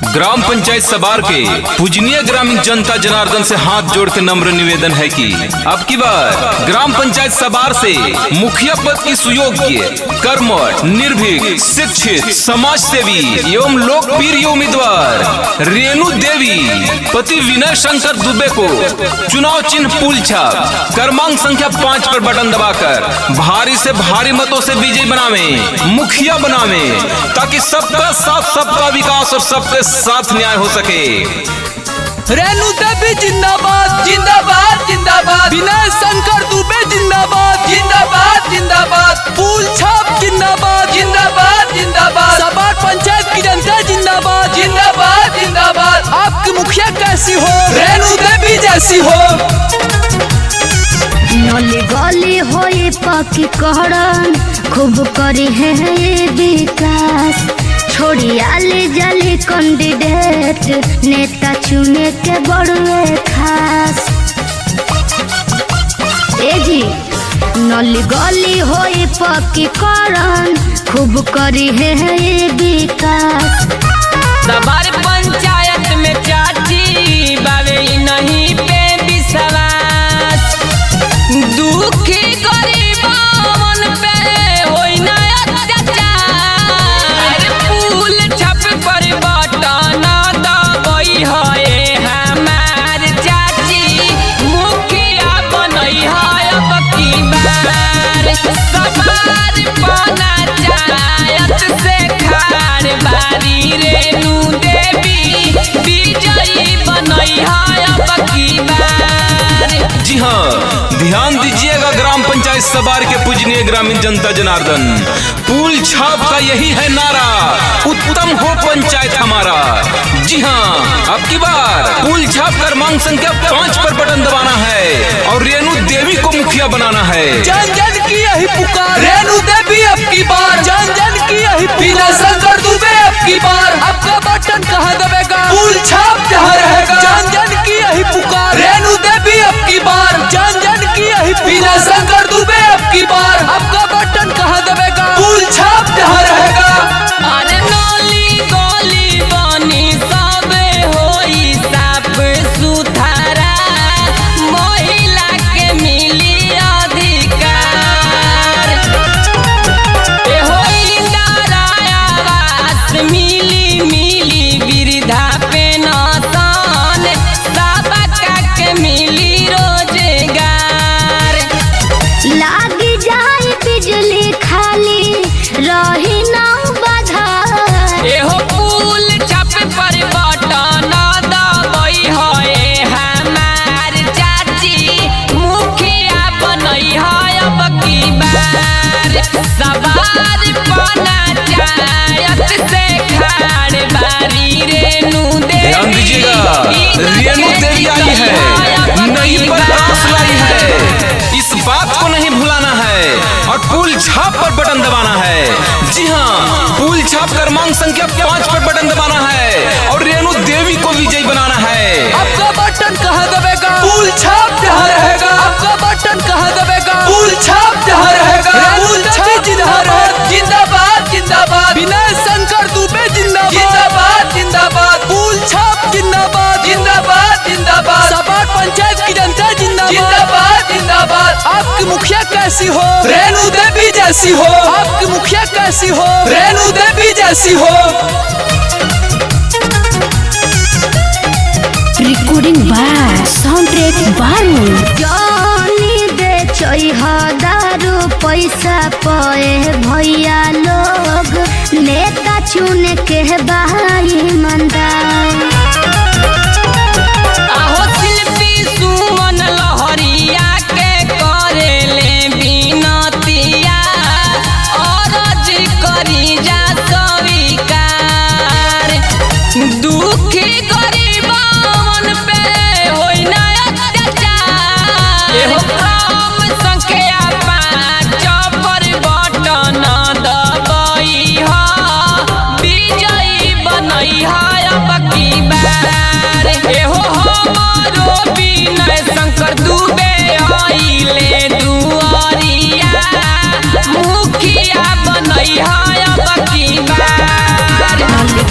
Gram panchayat सबार के पूजनीय ग्रामीण जनता जनार्दन से हाथ जोड़ के नम्र निवेदन है कि अब की बार ग्राम पंचायत सबार से मुखिया पद की सुयोग्य, कर्मठ, निर्भीक, शिक्षित, समाज सेवी एवं लोकप्रिय उम्मीदवार रेणु देवी पति विनय शंकर दुबे को चुनाव चिन्ह पुल छाप क्रमांक संख्या 5 पर बटन दबाकर भारी से भारी मतों से विजयी बनावे, मुखिया बनावे, ताकि सबका साथ, सबका विकास और सबके साथ न्याय हो सके। रेणु देवी जिंदाबाद जिंदाबाद जिंदाबाद, विनय शंकर दुबे जिंदाबाद जिंदाबाद जिंदाबाद, पुल छाप जिंदाबाद जिंदाबाद जिंदाबाद, सबार पंचायत की जनता जिंदाबाद जिंदाबाद जिंदाबाद। आपकी मुखिया कैसी हो? रेणु देवी जैसी हो। नली गली होई पक्की कहरन खूब करी है ये विकास, छोड़ी आली जाली कैंडिडेट नेता चुने के बड़ुए खास। ए जी नली गली होई पक्की कहरन खूब करी है ये विकास। सबार पंचायत में चाची बावे नहीं पे विश्वास, दुखी गरीबन पे होई ना अत्याचार, पुल छप पर बटन दबई है हमार चाची, मुखिया बनई है अब की बार, सबार पंचायत से खार बारी रेणु देवी विजयी बनई है अब की बार। जी हाँ, ध्यान दीजिएगा ग्राम पंचायत सबार के पूजनीय ग्रामीण जनता जनार्दन, पुल छाप का यही है नारा, उत्तम हो पंचायत हमारा। जी हाँ, अब की बार पुल छाप क्रमांक संख्या 5 पर बटन दबाना है और रेणु देवी को मुखिया बनाना है। जन जन की यही पुकार, रेणु देवी अब की बार, जन जन की यही विनय शंकर दुबे अब की बार। आपका बटन कहाँ दबेगा? पुल छाप जहाँ रहेगा। जन जन की यही पुकार, रेणु देवी अब की बार, जन जन की यही विनय शंकर दुबे अब की बार। आपका बटन कहाँ दबेगा? पुल छाप जहाँ रहेगा। अरे नली गली बनी सबे होई साफ सुथरा, महिला के मिली अधिकार, ए होई आवास मिली मिली वृद्धा पेंशन, सबका के मिली रोजगार, लागी जाए बिजली खाली रही ना बाधा, एहो पुल छप पर बटन दबई है हमार चाची, मुखिया बनई है अब की बार, सबार पंचायत से खाड़ बारी रेणु ध्यान देवी दीजिएगा, रेणु देवी आई है, नई बदलाव लाई है, इस बात को नहीं भुलाना है और पुल छाप पर बटन दबाना है। जी हाँ, पुल छाप क्रमांक संख्या 5 पर बटन दबाना है और रेणु देवी को विजयी बनाना है। आपका बटन कहाँ दबेगा? पुल छाप जहाँ रहेगा। आपका बटन कहाँ दबेगा? पुल छाप जहाँ रहेगा। रेणु देवी जिंदाबाद जिंदाबाद जिंदाबाद, विनय शंकर दुबे जिंदाबाद जिंदाबाद जिंदाबाद, पुल छाप जिंदाबाद जिंदाबाद जिंदाबाद, सबार पंचायत की जनता जिंदाबाद जिंदाबाद जिंदाबाद। आपकी मुखिया कैसी हो? रेणु देवी जैसी हो। आपकी मुखिया कैसी हो? रेणु देवी जैसी हो। रिकॉर्डिंग बाय साउंड ट्रैक बारू। जानी दे चई दारू पैसा पाए भैया लोग, नेता चुने के भाई मंदार, आहो शिल्पी सुमन लहरिया के करेले बिनतिया, अरज करी जा स्वीकार, दुखी गरीबन पे होई ना अत्याचार, एहो कम संख्या 5 पर बटन दबई है, विजयी बनई है अब की बार, एहो हमरो विनय शंकर दुबे आइले दुआरिया, मुखिया बनई है अब की बार।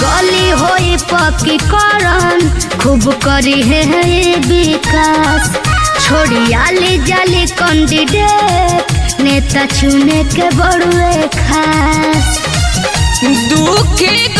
गली होई पक्की पक्की करन खूब करी है ये विकास। छोड़ी आली जाली कैंडिडेट नेता चुने के बड़ुए खास। दुखी